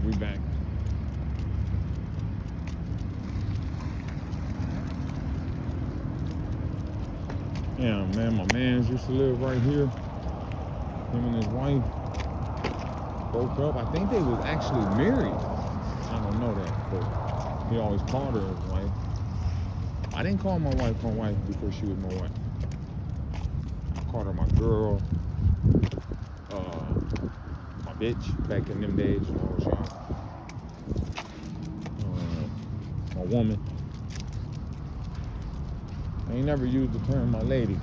We back. Yeah, man, my mans used to live right here. Him and his wife broke up. I think they was actually married. I don't know that, but he always called her his wife. I didn't call my wife before she was my wife. I called her my girl, my bitch back in them days when I was young. My woman. I ain't never used the term my lady,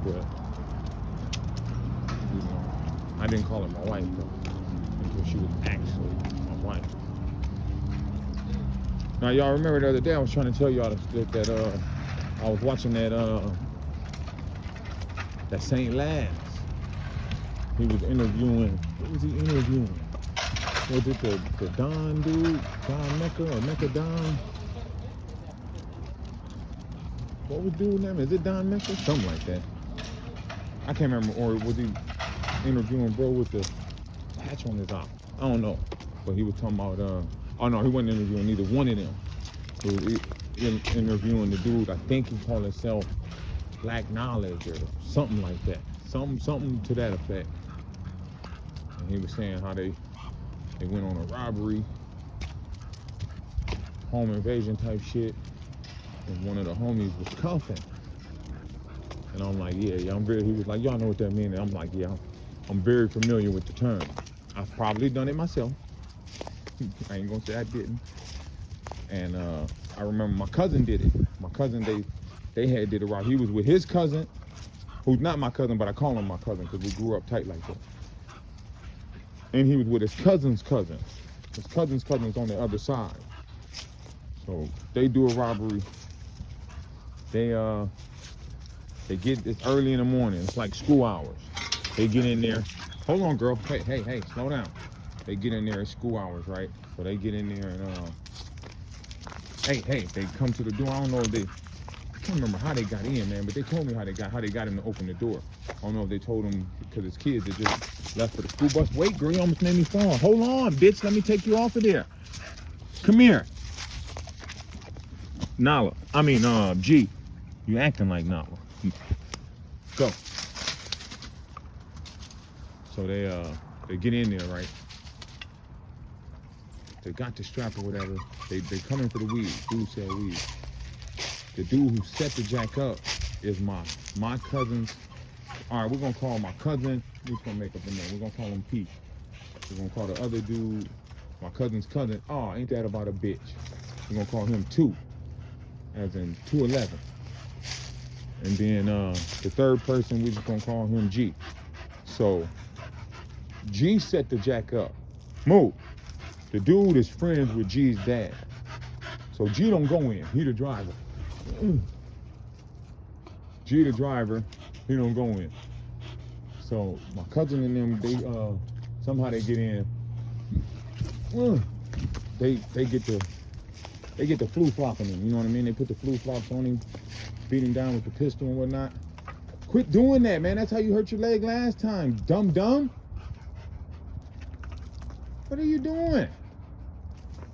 but you know, I didn't call her my wife though until she was actually my wife. Now y'all remember the other day I was trying to tell y'all that I was watching that Saint Laz. He was interviewing. What was he interviewing? Was it the Don dude, Don Mecca or Mecca Don? What was dude's name? Is it Don Mecca? Something like that. I can't remember. Or was he interviewing bro with the patch on his eye? I don't know. But he was talking about. Oh no, he wasn't interviewing either one of them. He was interviewing the dude. I think he called himself Black Knowledge or something like that. Something to that effect. And he was saying how they went on a robbery, home invasion type shit, and one of the homies was cuffing. And I'm like, yeah, he was like, y'all know what that means? And I'm like, yeah, I'm very familiar with the term. I've probably done it myself. I ain't gonna say I didn't. And I remember my cousin did it. My cousin, they had did it right. He was with his cousin, who's not my cousin, but I call him my cousin because we grew up tight like that. And he was with his cousin's cousin. His cousin's cousin's on the other side. So they do a robbery. They get, it's early in the morning. It's like school hours. They get in there. Hold on, girl. Hey, slow down. They get in there at school hours, right? So they get in there and hey, they come to the door. I don't know if I can't remember how they got in, man, but they told me how they got him to open the door. I don't know if they told him because his kids had just left for the school bus. Wait, girl, you almost made me fall. Hold on, bitch. Let me take you off of there. Come here. Nala. G. You acting like Nala. Go. So they get in there, right? They got the strap or whatever. They come in for the weed. Dude said weed. The dude who set the jack up is my cousin's. All right, we're gonna call my cousin. We're just gonna make up a name. We're gonna call him Pete. We're gonna call the other dude my cousin's cousin. Oh, ain't that about a bitch? We're gonna call him 2, as in 211. And then the third person, we're just gonna call him G. So G set the jack up. Move. The dude is friends with G's dad. So G don't go in. He the driver. G the driver. He don't go in. So my cousin and them, they somehow they get in. They get the flu flopping him. You know what I mean? They put the flu flops on him, beat him down with the pistol and whatnot. Quit doing that, man. That's how you hurt your leg last time, dumb. What are you doing?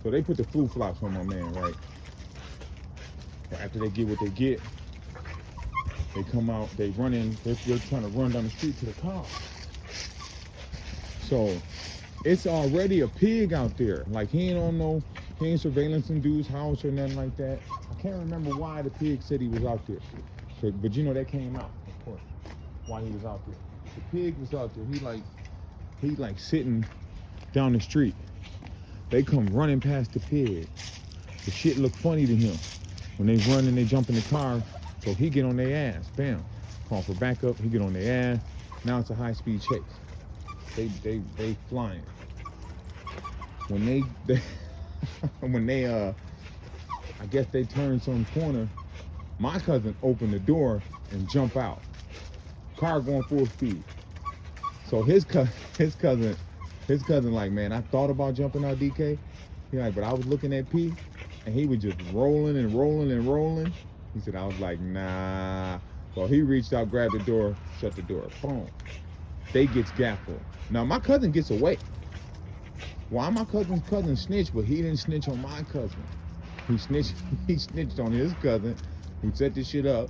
So they put the flu flops on my man, right? After they get what they get, they come out, they run in, they're trying to run down the street to the car. So it's already a pig out there. Like he ain't surveillance in dude's house or nothing like that. I can't remember why the pig said he was out there. So, but you know that came out, of course, why he was out there. The pig was out there. He like sitting down the street. They come running past the pig. The shit look funny to him. When they run and they jump in the car, so he get on their ass. Bam. Call for backup. He get on their ass. Now it's a high-speed chase. They flying. When they I guess they turn some corner. My cousin opened the door and jump out. Car going full speed. So his cousin like, man, I thought about jumping out, DK. He like, but I was looking at P, and he was just rolling. He said, I was like, nah. So he reached out, grabbed the door, shut the door. Boom. They gets gaffled. Now my cousin gets away. Why my cousin's cousin snitched, but he didn't snitch on my cousin. He snitched. He snitched on his cousin, who set this shit up,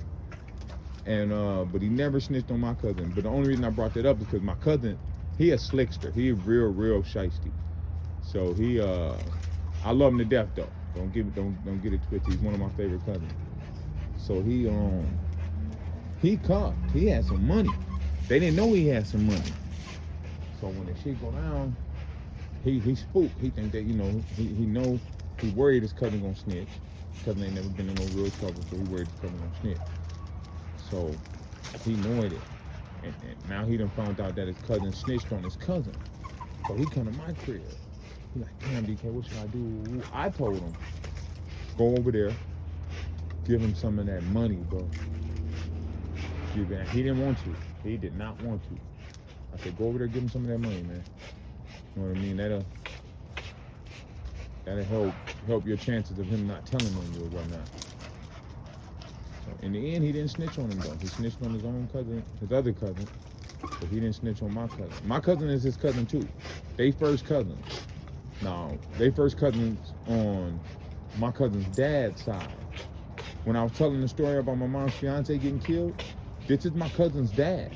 and but he never snitched on my cousin. But the only reason I brought that up is because my cousin, he a slickster. He a real shiesty. So he, I love him to death though. Don't get it twisted. He's one of my favorite cousins. So he caught. He had some money. They didn't know he had some money. So when the shit go down, he spooked. He think that, you know, he worried his cousin gonna snitch. His cousin ain't never been in no real trouble, so he worried his cousin gonna snitch. So he knew it. And now he done found out that his cousin snitched on his cousin. So he come to my crib. He like, damn, DK, what should I do? I told him, go over there, give him some of that money, bro. He didn't want to. He did not want to. I said, go over there, give him some of that money, man. You know what I mean? That'll help your chances of him not telling on you or whatnot. So in the end, he didn't snitch on him though. He snitched on his own cousin, his other cousin, but he didn't snitch on my cousin. My cousin is his cousin too. They first cousins. No, they first cousins on my cousin's dad's side. When I was telling the story about my mom's fiance getting killed, this is my cousin's dad.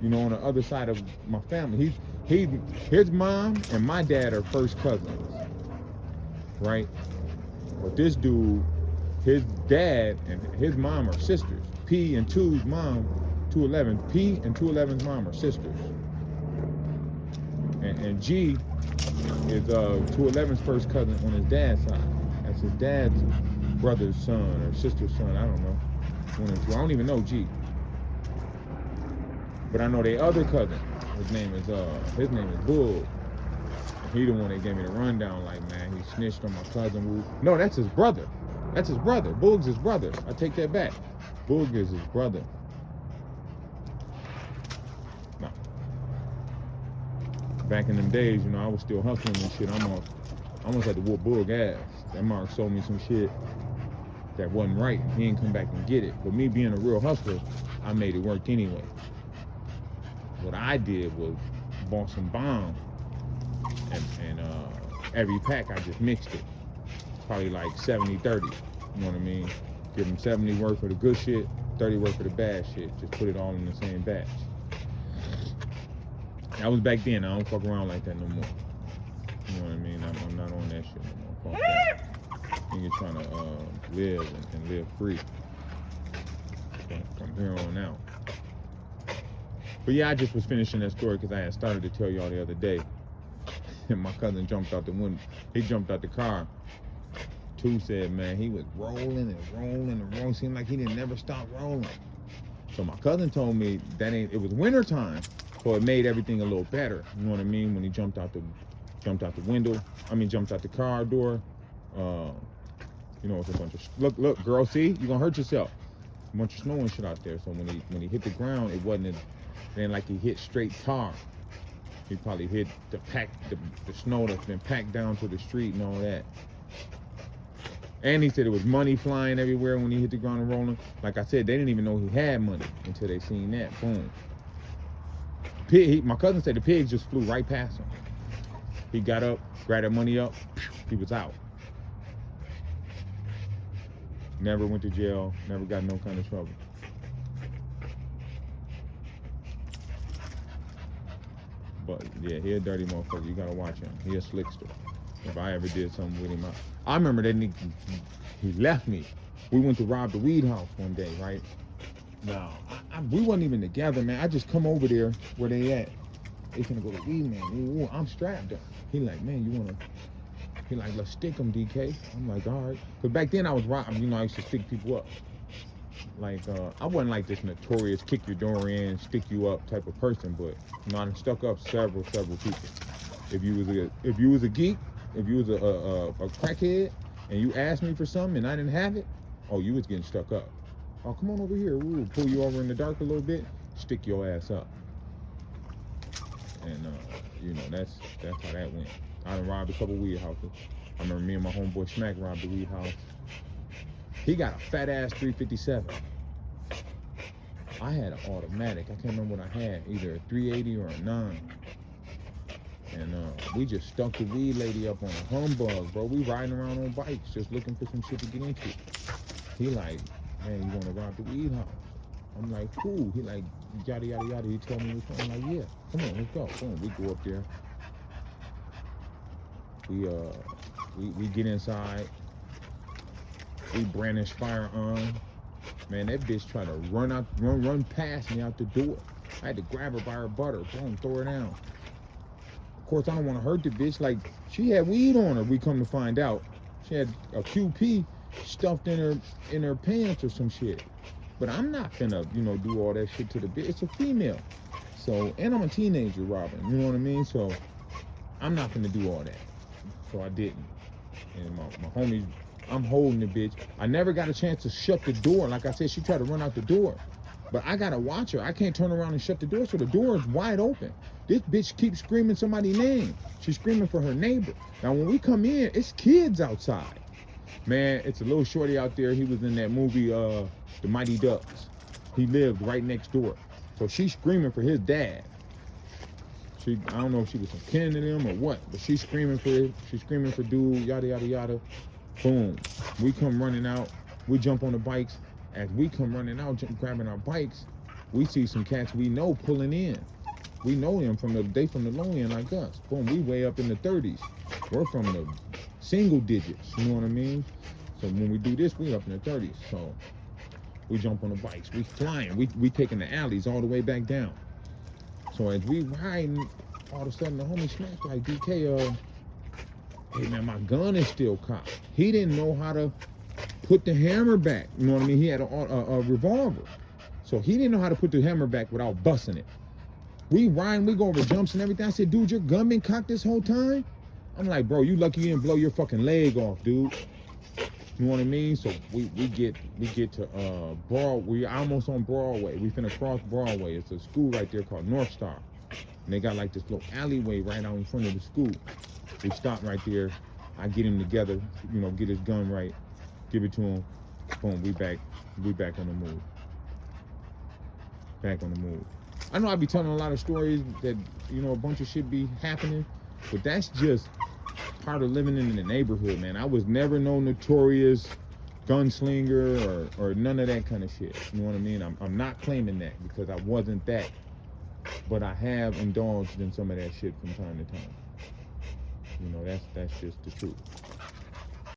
You know, on the other side of my family. His mom and my dad are first cousins, right? But this dude, his dad and his mom are sisters. P and 2's mom, 211. P and 211's mom are sisters. And G is 211's first cousin on his dad's side. That's his dad's brother's son or sister's son. I don't know. One or two. I don't even know G. But I know their other cousin. His name is Bull. He the one that gave me the rundown. Like, man, he snitched on my cousin. No, that's his brother. That's his brother. Boog's his brother. I take that back. Boog is his brother. No. Back in them days, you know, I was still hustling and shit. I almost had to whoop Boog ass. That Mark sold me some shit that wasn't right. He didn't come back and get it. But me being a real hustler, I made it work anyway. What I did was bought some bomb and every pack I just mixed it. Probably like 70-30, you know what I mean? Give them 70 worth for the good shit, 30 worth for the bad shit. Just put it all in the same batch. That was back then. I don't fuck around like that no more. You know what I mean? I'm not on that shit no more. Fuck that. Nigga trying to live and live free from here on out. But yeah, I just was finishing that story because I had started to tell y'all the other day. And my cousin jumped out the window. He jumped out the car. Two said, man, he was rolling and rolling and rolling. Seemed like he didn't never stop rolling. So my cousin told me it was winter time, so it made everything a little better. You know what I mean? When he jumped out the window. Jumped out the car door. You know, it's a bunch of look, girl. See, you gonna hurt yourself. A bunch of snow and shit out there. So when he hit the ground, it wasn't like he hit straight tar. He probably hit the snow that's been packed down to the street and all that. And he said it was money flying everywhere when he hit the ground and rolling. Like I said, they didn't even know he had money until they seen that. Boom. My cousin said the pigs just flew right past him. He got up, grabbed that money up, he was out. Never went to jail, never got in no kind of trouble. But yeah, he a dirty motherfucker. You gotta watch him. He a slickster. If I ever did something with him, I remember that nigga, he left me. We went to rob the weed house one day, right? No, we wasn't even together, man. I just come over there where they at. They finna go to weed man. Ooh, I'm strapped up. He like, man, you wanna? He like, let's stick him, DK. I'm like, all right. But back then I was robbing. You know, I used to stick people up. Like, I wasn't like this notorious kick your door in, stick you up type of person, but you know, I done stuck up several people. If you was a geek, if you was a crackhead, and you asked me for something and I didn't have it, oh, you was getting stuck up. Oh, come on over here. We'll pull you over in the dark a little bit, stick your ass up. And you know, that's how that went. I done robbed a couple weed houses. I remember me and my homeboy Smack robbed the weed house. He got a fat ass 357. I had an automatic. I can't remember what I had, either a 380 or a 9. And we just stuck the weed lady up on a humbug, bro. We riding around on bikes just looking for some shit to get into. He like, man, you want to rob the weed house? I'm like, cool. He like, yada, yada, yada. He told me, I'm like, yeah, come on, let's go. Boom, we go up there. We get inside. We brandish firearm. Man, that bitch tried to run past me out the door. I had to grab her by her butter, boom, throw her down. Of course, I don't want to hurt the bitch. Like, she had weed on her. We come to find out, she had a QP stuffed in her pants or some shit. But I'm not finna, do all that shit to the bitch. It's a female. So, and I'm a teenager, Robin. You know what I mean? So, I'm not finna do all that. So I didn't. And my homies, I'm holding the bitch. I never got a chance to shut the door. Like I said, she tried to run out the door. But I gotta watch her. I can't turn around and shut the door, so the door is wide open. This bitch keeps screaming somebody's name. She's screaming for her neighbor. Now when we come in, it's kids outside. Man, it's a little shorty out there. He was in that movie, The Mighty Ducks. He lived right next door. So she's screaming for his dad. I don't know if she was some kin to them or what, but she's screaming for dude, yada, yada, yada. Boom. We come running out. We jump on the bikes. As we come running out, grabbing our bikes, we see some cats we know pulling in. We know them from the low end like us. Boom, we way up in the 30s. We're from the single digits, you know what I mean? So when we do this, we up in the 30s. So we jump on the bikes. We flying. We taking the alleys all the way back down. So as we riding, all of a sudden the homie snapped like, DK, hey man, my gun is still cocked. He didn't know how to put the hammer back. You know what I mean? He had a revolver. So he didn't know how to put the hammer back without busting it. We riding, we go over jumps and everything. I said, dude, your gun been cocked this whole time? I'm like, bro, you lucky you didn't blow your fucking leg off, dude. You know what I mean? So we get to we almost on Broadway. We finna cross Broadway. It's a school right there called North Star. And they got like this little alleyway right out in front of the school. We stop right there. I get him together, get his gun right, give it to him. Boom, we back on the move. Back on the move. I know I be telling a lot of stories that, a bunch of shit be happening, but that's just part of living in the neighborhood, man. I was never no notorious gunslinger or none of that kind of shit. You know what I mean? I'm not claiming that because I wasn't that, but I have indulged in some of that shit from time to time. That's just the truth.